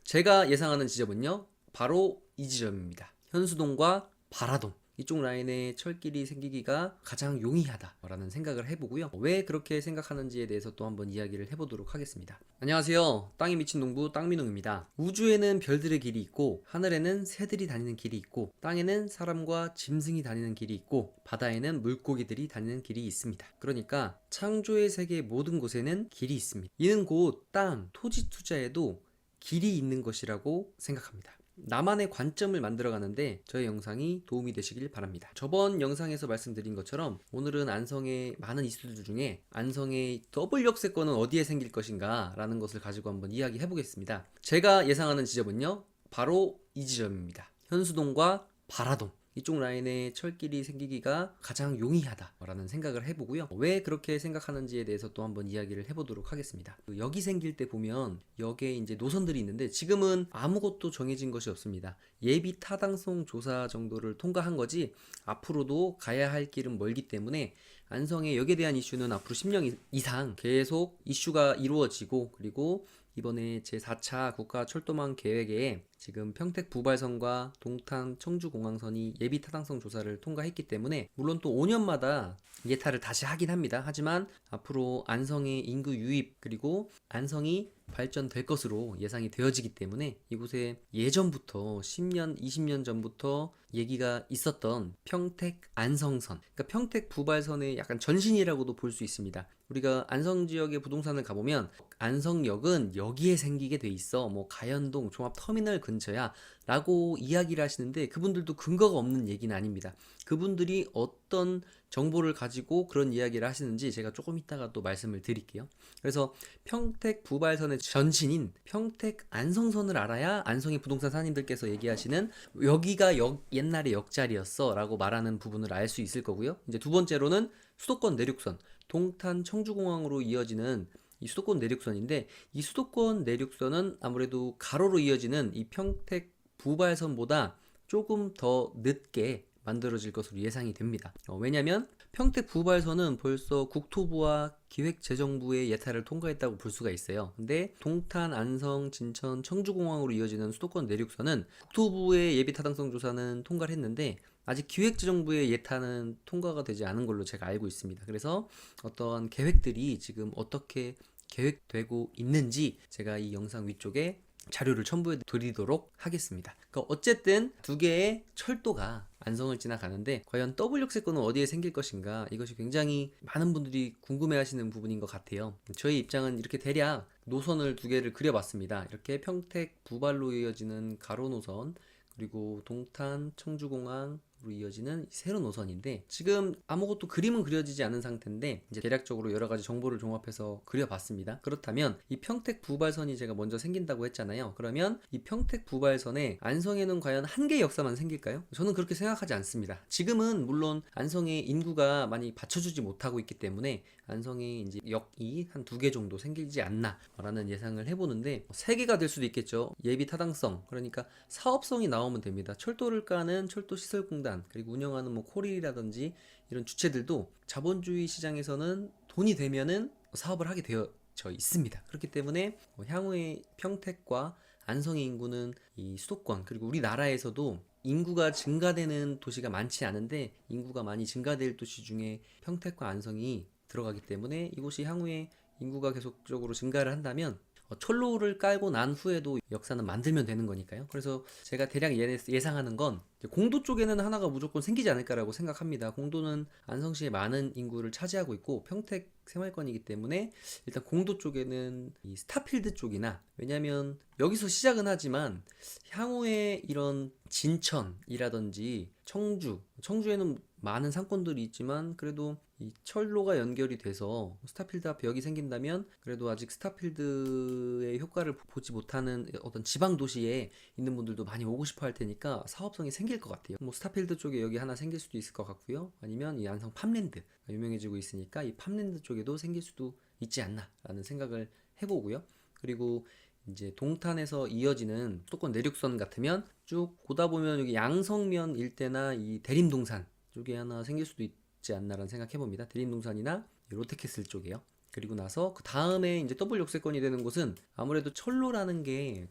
제가 예상하는 지점은요, 바로 이 지점입니다. 현수동과 발화동 이쪽 라인에 철길이 생기기가 가장 용이하다라는 생각을 해보고요. 왜 그렇게 생각하는지에 대해서 또 한번 이야기를 해보도록 하겠습니다. 안녕하세요. 땅에 미친 농부 땅민홍입니다. 우주에는 별들의 길이 있고, 하늘에는 새들이 다니는 길이 있고, 땅에는 사람과 짐승이 다니는 길이 있고, 바다에는 물고기들이 다니는 길이 있습니다. 그러니까 창조의 세계 모든 곳에는 길이 있습니다. 이는 곧 땅, 토지 투자에도 길이 있는 것이라고 생각합니다. 나만의 관점을 만들어가는데 저의 영상이 도움이 되시길 바랍니다. 저번 영상에서 말씀드린 것처럼 오늘은 안성의 많은 이슈들 중에 안성의 더블 역세권은 어디에 생길 것인가 라는 것을 가지고 한번 이야기 해보겠습니다. 제가 예상하는 지점은요, 바로 이 지점입니다. 현수동과 발화동 이쪽 라인에 철길이 생기기가 가장 용이하다라는 생각을 해보고요. 왜 그렇게 생각하는지에 대해서 또 한번 이야기를 해보도록 하겠습니다. 역이 생길 때 보면 역에 이제 노선들이 있는데 지금은 아무것도 정해진 것이 없습니다. 예비 타당성 조사 정도를 통과한 거지 앞으로도 가야 할 길은 멀기 때문에 안성의 역에 대한 이슈는 앞으로 10년 이상 계속 이슈가 이루어지고, 그리고 이번에 제4차 국가철도망 계획에 지금 평택 부발선과 동탄 청주공항선이 예비 타당성 조사를 통과했기 때문에 물론 또 5년마다 예타를 다시 하긴 합니다. 하지만 앞으로 안성의 인구 유입 그리고 안성이 발전될 것으로 예상이 되어지기 때문에 이곳에 예전부터 10년, 20년 전부터 얘기가 있었던 평택 안성선, 그러니까 평택 부발선의 약간 전신이라고도 볼 수 있습니다. 우리가 안성 지역의 부동산을 가보면 안성역은 여기에 생기게 돼 있어, 뭐 가연동 종합터미널 근처야 라고 이야기를 하시는데 그분들도 근거가 없는 얘기는 아닙니다. 그분들이 어떤 정보를 가지고 그런 이야기를 하시는지 제가 조금 이따가 또 말씀을 드릴게요. 그래서 평택 부발선의 전신인 평택 안성선을 알아야 안성의 부동산 사장님들께서 얘기하시는 여기가 옛날에 역자리였어 라고 말하는 부분을 알 수 있을 거고요. 이제 두 번째로는 수도권 내륙선, 동탄 청주공항으로 이어지는 이 수도권 내륙선인데, 이 수도권 내륙선은 아무래도 가로로 이어지는 이 평택 부발선보다 조금 더 늦게 만들어질 것으로 예상이 됩니다. 왜냐하면 평택 부발선은 벌써 국토부와 기획재정부의 예타를 통과했다고 볼 수가 있어요. 근데 동탄, 안성, 진천, 청주공항으로 이어지는 수도권 내륙선은 국토부의 예비 타당성 조사는 통과를 했는데 아직 기획재정부의 예타는 통과가 되지 않은 걸로 제가 알고 있습니다. 그래서 어떠한 계획들이 지금 어떻게 계획되고 있는지 제가 이 영상 위쪽에 자료를 첨부해 드리도록 하겠습니다. 그러니까 어쨌든 두 개의 철도가 안성을 지나가는데 과연 더블 역세권은 어디에 생길 것인가, 이것이 굉장히 많은 분들이 궁금해하시는 부분인 것 같아요. 저희 입장은 이렇게 대략 노선을 두 개를 그려봤습니다. 이렇게 평택 부발로 이어지는 가로 노선, 그리고 동탄 청주공항으로 이어지는 세로 노선인데 지금 아무것도 그림은 그려지지 않은 상태인데 이제 대략적으로 여러 가지 정보를 종합해서 그려봤습니다. 그렇다면 이 평택 부발선이 제가 먼저 생긴다고 했잖아요. 그러면 이 평택 부발선에 안성에는 과연 한 개의 역사만 생길까요? 저는 그렇게 생각하지 않습니다. 지금은 물론 안성의 인구가 많이 받쳐주지 못하고 있기 때문에 안성에 이제 역이 한 2개 정도 생기지 않나라는 예상을 해보는데 3개가 될 수도 있겠죠. 예비 타당성, 그러니까 사업성이 나오면 됩니다. 철도를 까는 철도시설공단, 그리고 운영하는 뭐 코릴이라든지 이런 주체들도 자본주의 시장에서는 돈이 되면은 사업을 하게 되어져 있습니다. 그렇기 때문에 향후의 평택과 안성의 인구는 이 수도권 그리고 우리나라에서도 인구가 증가되는 도시가 많지 않은데 인구가 많이 증가될 도시 중에 평택과 안성이 들어가기 때문에 이곳이 향후에 인구가 계속적으로 증가를 한다면 철로를 깔고 난 후에도 역사는 만들면 되는 거니까요. 그래서 제가 대략 예상하는 건 공도 쪽에는 하나가 무조건 생기지 않을까라고 생각합니다. 공도는 안성시의 많은 인구를 차지하고 있고 평택 생활권이기 때문에 일단 공도 쪽에는 이 스타필드 쪽이나, 왜냐면 여기서 시작은 하지만 향후에 이런 진천이라든지 청주에는 많은 상권들이 있지만 그래도 이 철로가 연결이 돼서 스타필드 앞에 여기 생긴다면 그래도 아직 스타필드의 효과를 보지 못하는 어떤 지방 도시에 있는 분들도 많이 오고 싶어 할 테니까 사업성이 생길 것 같아요. 뭐 스타필드 쪽에 여기 하나 생길 수도 있을 것 같고요. 아니면 이 안성 팜랜드 유명해지고 있으니까 이 팜랜드 쪽에도 생길 수도 있지 않나 라는 생각을 해보고요. 그리고 이제 동탄에서 이어지는 수도권 내륙선 같으면 쭉 보다 보면 여기 양성면 일대나 이 대림동산 쪽에 하나 생길 수도 있지 않나라는 생각해봅니다. 대림동산이나 롯데캐슬 쪽에요. 그리고 나서 그 다음에 이제 더블 역세권이 되는 곳은 아무래도 철로라는 게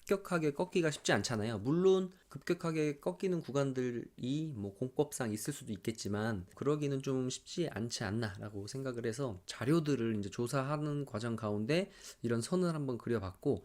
급격하게 꺾기가 쉽지 않잖아요. 물론 급격하게 꺾이는 구간들이 뭐 공법상 있을 수도 있겠지만 그러기는 좀 쉽지 않지 않나라고 생각을 해서 자료들을 이제 조사하는 과정 가운데 이런 선을 한번 그려봤고,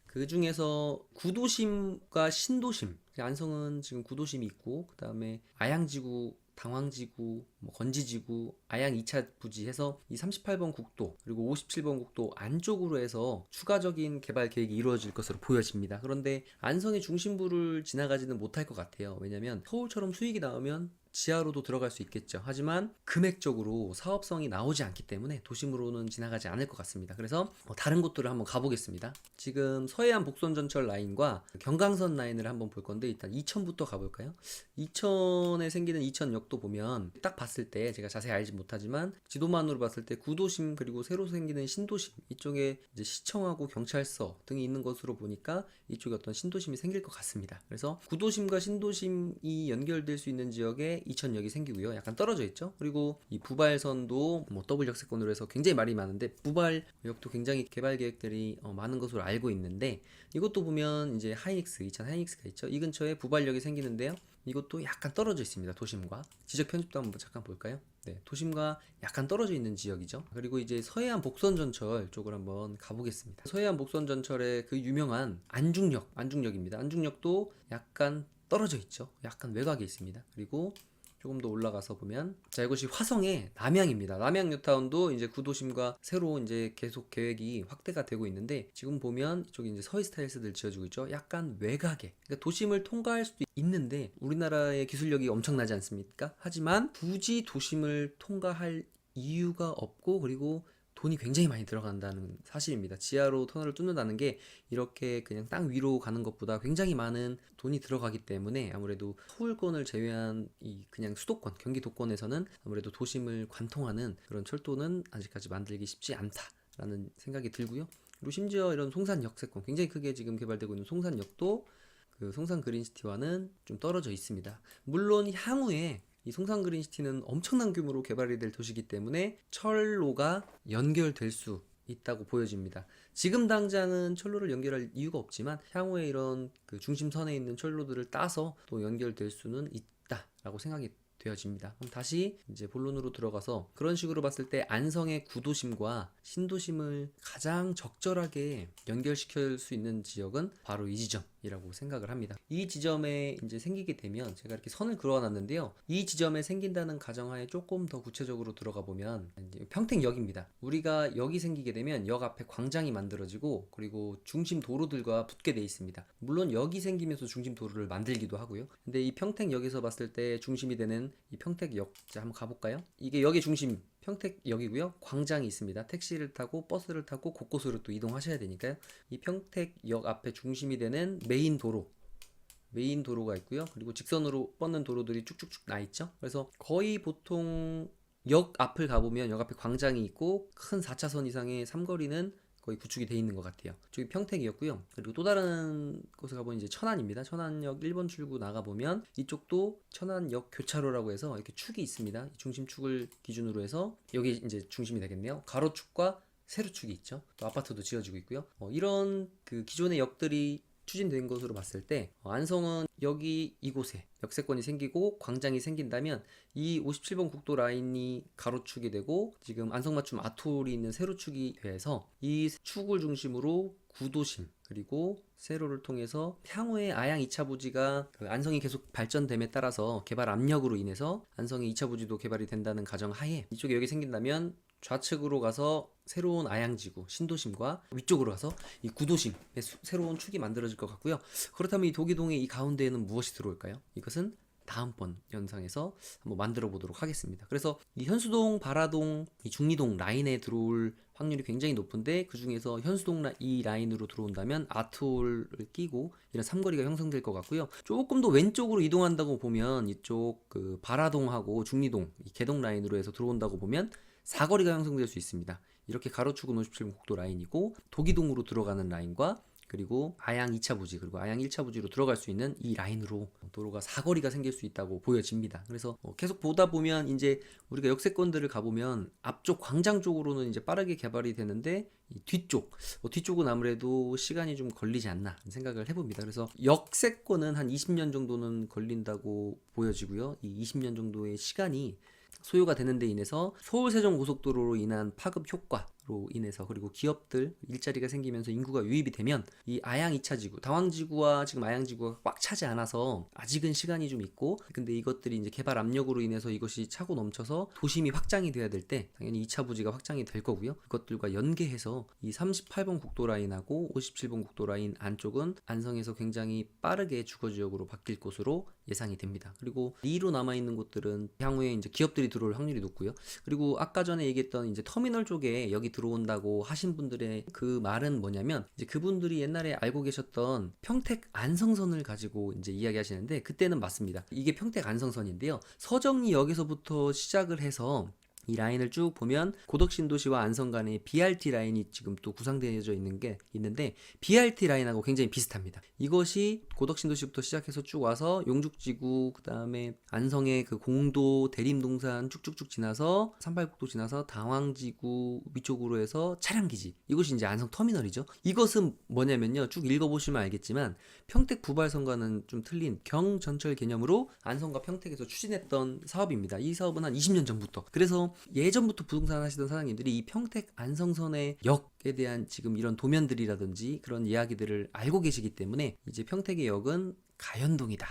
그 중에서 구도심과 신도심, 안성은 지금 구도심이 있고 그 다음에 아양지구, 당황지구, 뭐 건지지구, 아양 2차 부지 해서 이 38번 국도 그리고 57번 국도 안쪽으로 해서 추가적인 개발 계획이 이루어질 것으로 보여집니다. 그런데 안성의 중심부를 지나가지는 못할 것 같아요. 왜냐면 서울처럼 수익이 나오면 지하로도 들어갈 수 있겠죠. 하지만 금액적으로 사업성이 나오지 않기 때문에 도심으로는 지나가지 않을 것 같습니다. 그래서 다른 곳들을 한번 가보겠습니다. 지금 서해안 복선전철 라인과 경강선 라인을 한번 볼 건데, 일단 이천부터 가볼까요? 이천에 생기는 이천역도 보면 딱 봤을 때, 제가 자세히 알지 못하지만 지도만으로 봤을 때 구도심 그리고 새로 생기는 신도심, 이쪽에 이제 시청하고 경찰서 등이 있는 것으로 보니까 이쪽에 어떤 신도심이 생길 것 같습니다. 그래서 구도심과 신도심이 연결될 수 있는 지역에 이천역이 생기고요. 약간 떨어져 있죠. 그리고 이 부발선도 뭐 더블 역세권으로 해서 굉장히 말이 많은데, 부발역도 굉장히 개발 계획들이 많은 것으로 알고 있는데, 이것도 보면 이제 하이닉스, 이천 하이닉스가 있죠. 이 근처에 부발역이 생기는데요. 이것도 약간 떨어져 있습니다. 도심과. 지적 편집도 한번 잠깐 볼까요? 네, 도심과 약간 떨어져 있는 지역이죠. 그리고 이제 서해안 복선전철 쪽을 한번 가보겠습니다. 서해안 복선전철의 그 유명한 안중역입니다. 안중역도 약간 떨어져 있죠. 약간 외곽에 있습니다. 그리고 조금 더 올라가서 보면, 자, 이것이 화성의 남양입니다. 남양 뉴타운도 이제 구도심과 새로 이제 계속 계획이 확대가 되고 있는데, 지금 보면 이쪽에 이제 서해스타일스들 지어지고 있죠. 약간 외곽에, 그러니까 도심을 통과할 수도 있는데 우리나라의 기술력이 엄청나지 않습니까? 하지만 굳이 도심을 통과할 이유가 없고, 그리고 돈이 굉장히 많이 들어간다는 사실입니다. 지하로 터널을 뚫는다는 게 이렇게 그냥 땅 위로 가는 것보다 굉장히 많은 돈이 들어가기 때문에, 아무래도 서울권을 제외한 이 그냥 수도권, 경기도권에서는 아무래도 도심을 관통하는 그런 철도는 아직까지 만들기 쉽지 않다라는 생각이 들고요. 그리고 심지어 이런 송산 역세권, 굉장히 크게 지금 개발되고 있는 송산역도 그 송산 그린시티와는 좀 떨어져 있습니다. 물론 향후에 이 송산 그린시티는 엄청난 규모로 개발이 될 도시이기 때문에 철로가 연결될 수 있다고 보여집니다. 지금 당장은 철로를 연결할 이유가 없지만 향후에 이런 그 중심선에 있는 철로들을 따서 또 연결될 수는 있다라고 생각이 되어집니다. 그럼 다시 이제 본론으로 들어가서, 그런 식으로 봤을 때 안성의 구도심과 신도심을 가장 적절하게 연결시킬 수 있는 지역은 바로 이 지점이라고 생각을 합니다. 이 지점에 이제 생기게 되면, 제가 이렇게 선을 그어놨는데요. 이 지점에 생긴다는 가정하에 조금 더 구체적으로 들어가 보면 이제 평택역입니다. 우리가 역이 생기게 되면 역 앞에 광장이 만들어지고, 그리고 중심 도로들과 붙게 돼 있습니다. 물론 역이 생기면서 중심 도로를 만들기도 하고요. 근데 이 평택역에서 봤을 때 중심이 되는 이 평택역, 자, 한번 가볼까요? 이게 역의 중심 평택역이고요. 광장이 있습니다. 택시를 타고 버스를 타고 곳곳으로 또 이동하셔야 되니까요. 이 평택역 앞에 중심이 되는 메인 도로가 있고요. 그리고 직선으로 뻗는 도로들이 쭉쭉쭉 나 있죠. 그래서 거의 보통 역 앞을 가보면 역 앞에 광장이 있고 큰 4차선 이상의 삼거리는 거의 구축이 돼 있는 것 같아요. 저기 평택이었고요. 그리고 또 다른 곳에 가보면 이제 천안입니다. 천안역 1번 출구 나가보면 이쪽도 천안역 교차로라고 해서 이렇게 축이 있습니다. 중심축을 기준으로 해서 여기 이제 중심이 되겠네요. 가로축과 세로축이 있죠. 또 아파트도 지어지고 있고요. 이런 그 기존의 역들이 추진된 것으로 봤을 때, 안성은 여기 이곳에 역세권이 생기고 광장이 생긴다면 이 57번 국도 라인이 가로축이 되고, 지금 안성맞춤 아톨이 있는 세로축이 돼서 이 축을 중심으로 구도심 그리고 세로를 통해서 향후에 아양 2차 부지가 그 안성이 계속 발전됨에 따라서 개발 압력으로 인해서 안성의 2차 부지도 개발이 된다는 가정 하에 이쪽에 여기 생긴다면 좌측으로 가서 새로운 아양지구 신도심과 위쪽으로 가서 이 구도심의 새로운 축이 만들어질 것 같고요. 그렇다면 이 도기동의 이 가운데에는 무엇이 들어올까요? 이것은 다음번 영상에서 한번 만들어 보도록 하겠습니다. 그래서 이 현수동, 바라동, 이 중리동 라인에 들어올 확률이 굉장히 높은데, 그 중에서 현수동 이 라인으로 들어온다면 아트홀을 끼고 이런 삼거리가 형성될 것 같고요. 조금 더 왼쪽으로 이동한다고 보면 이쪽 그 바라동하고 중리동 이 개동 라인으로 해서 들어온다고 보면 사거리가 형성될 수 있습니다. 이렇게 가로축은 57번 국도 라인이고 도기동으로 들어가는 라인과 그리고 아양 2차 부지 그리고 아양 1차 부지로 들어갈 수 있는 이 라인으로 도로가 사거리가 생길 수 있다고 보여집니다. 그래서 계속 보다 보면 이제 우리가 역세권들을 가보면 앞쪽 광장 쪽으로는 이제 빠르게 개발이 되는데 이 뒤쪽은 아무래도 시간이 좀 걸리지 않나 생각을 해봅니다. 그래서 역세권은 한 20년 정도는 걸린다고 보여지고요. 이 20년 정도의 시간이 소요가 되는 데 인해서 서울 세종 고속도로로 인한 파급 효과로 인해서 그리고 기업들 일자리가 생기면서 인구가 유입이 되면 이 아양 2차 지구, 다왕지구와 지금 아양지구가 꽉 차지 않아서 아직은 시간이 좀 있고 근데 이것들이 이제 개발 압력으로 인해서 이것이 차고 넘쳐서 도심이 확장이 돼야 될 때 당연히 2차 부지가 확장이 될 거고요. 그것들과 연계해서 이 38번 국도 라인하고 57번 국도 라인 안쪽은 안성에서 굉장히 빠르게 주거지역으로 바뀔 것으로 예상이 됩니다. 그리고 리로 남아있는 곳들은 향후에 이제 기업들이 들어올 확률이 높고요. 그리고 아까 전에 얘기했던 이제 터미널 쪽에 여기 들어온다고 하신 분들의 그 말은 뭐냐면 이제 그분들이 옛날에 알고 계셨던 평택 안성선을 가지고 이제 이야기하시는데 그때는 맞습니다. 이게 평택 안성선인데요. 서정리역에서부터 시작을 해서 이 라인을 쭉 보면 고덕신도시와 안성 간에 BRT 라인이 지금 또 구상되어져 있는 게 있는데 BRT 라인하고 굉장히 비슷합니다. 이것이 고덕신도시부터 시작해서 쭉 와서 용죽지구 그다음에 안성의 그 공도 대림동산 쭉쭉쭉 지나서 38국도 지나서 당황지구 위쪽으로 해서 차량기지 이것이 이제 안성 터미널이죠. 이것은 뭐냐면요. 쭉 읽어보시면 알겠지만 평택 부발선과는 좀 틀린 경전철 개념으로 안성과 평택에서 추진했던 사업입니다. 이 사업은 한 20년 전부터 그래서 예전부터 부동산 하시던 사장님들이 이 평택 안성선의 역에 대한 지금 이런 도면들이라든지 그런 이야기들을 알고 계시기 때문에 이제 평택의 역은 가현동이다.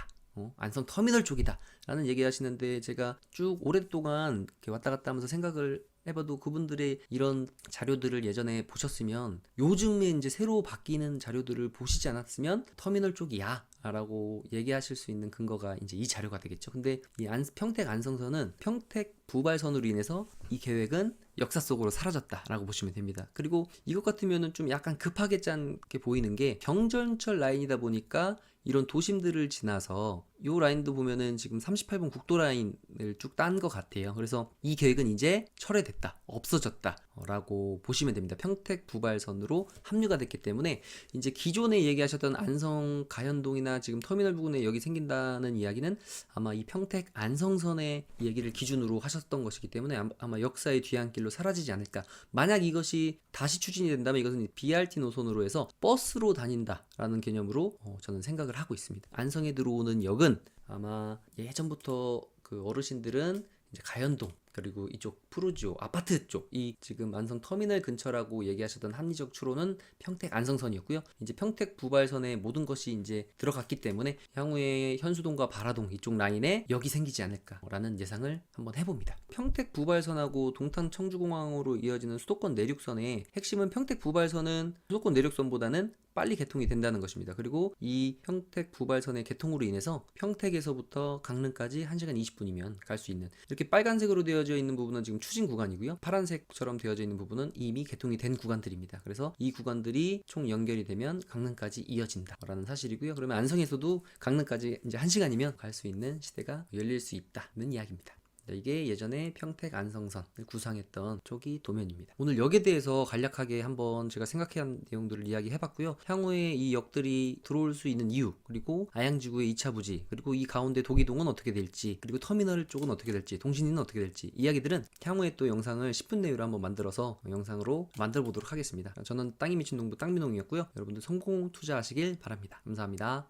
안성 터미널 쪽이다 라는 얘기 하시는데 제가 쭉 오랫동안 이렇게 왔다 갔다 하면서 생각을 해봐도 그분들의 이런 자료들을 예전에 보셨으면 요즘에 이제 새로 바뀌는 자료들을 보시지 않았으면 터미널 쪽이야 라고 얘기하실 수 있는 근거가 이제 이 자료가 되겠죠. 근데 이 평택 안성선은 평택 부발선으로 인해서 이 계획은 역사 속으로 사라졌다라고 보시면 됩니다. 그리고 이것 같으면은 좀 약간 급하게 짠 게 보이는 게 경전철 라인이다 보니까 이런 도심들을 지나서 이 라인도 보면은 지금 38번 국도 라인을 쭉 딴 것 같아요. 그래서 이 계획은 이제 철회됐다, 없어졌다 라고 보시면 됩니다. 평택 부발선으로 합류가 됐기 때문에 이제 기존에 얘기하셨던 안성 가현동이나 지금 터미널 부근에 여기 생긴다는 이야기는 아마 이 평택 안성선의 얘기를 기준으로 하셨던 것이기 때문에 아마 역사의 뒤안길로 사라지지 않을까. 만약 이것이 다시 추진이 된다면 이것은 BRT 노선으로 해서 버스로 다닌다라는 개념으로 저는 생각을 하고 있습니다. 안성에 들어오는 역은 아마 예전부터 그 어르신들은 이제 가현동 그리고 이쪽 푸르지오 아파트 쪽 이 지금 안성 터미널 근처라고 얘기하셨던 합리적 추로는 평택 안성선이었고요. 이제 평택 부발선에 모든 것이 이제 들어갔기 때문에 향후에 현수동과 바라동 이쪽 라인에 역이 생기지 않을까라는 예상을 한번 해봅니다. 평택 부발선하고 동탄 청주공항으로 이어지는 수도권 내륙선의 핵심은 평택 부발선은 수도권 내륙선보다는 빨리 개통이 된다는 것입니다. 그리고 이 평택 부발선의 개통으로 인해서 평택에서부터 강릉까지 1시간 20분이면 갈 수 있는 이렇게 빨간색으로 되어져 있는 부분은 지금 추진 구간이고요. 파란색처럼 되어져 있는 부분은 이미 개통이 된 구간들입니다. 그래서 이 구간들이 총 연결이 되면 강릉까지 이어진다라는 사실이고요. 그러면 안성에서도 강릉까지 이제 1시간이면 갈 수 있는 시대가 열릴 수 있다는 이야기입니다. 이게 예전에 평택 안성선을 구상했던 쪽이 도면입니다. 오늘 역에 대해서 간략하게 한번 제가 생각한 내용들을 이야기해봤고요. 향후에 이 역들이 들어올 수 있는 이유, 그리고 아양지구의 2차 부지, 그리고 이 가운데 도기동은 어떻게 될지, 그리고 터미널 쪽은 어떻게 될지, 동신리는 어떻게 될지 이야기들은 향후에 또 영상을 10분 내외로 한번 만들어서 영상으로 만들어 보도록 하겠습니다. 저는 땅이 미친 농부 땅민홍이었고요. 여러분들 성공 투자하시길 바랍니다. 감사합니다.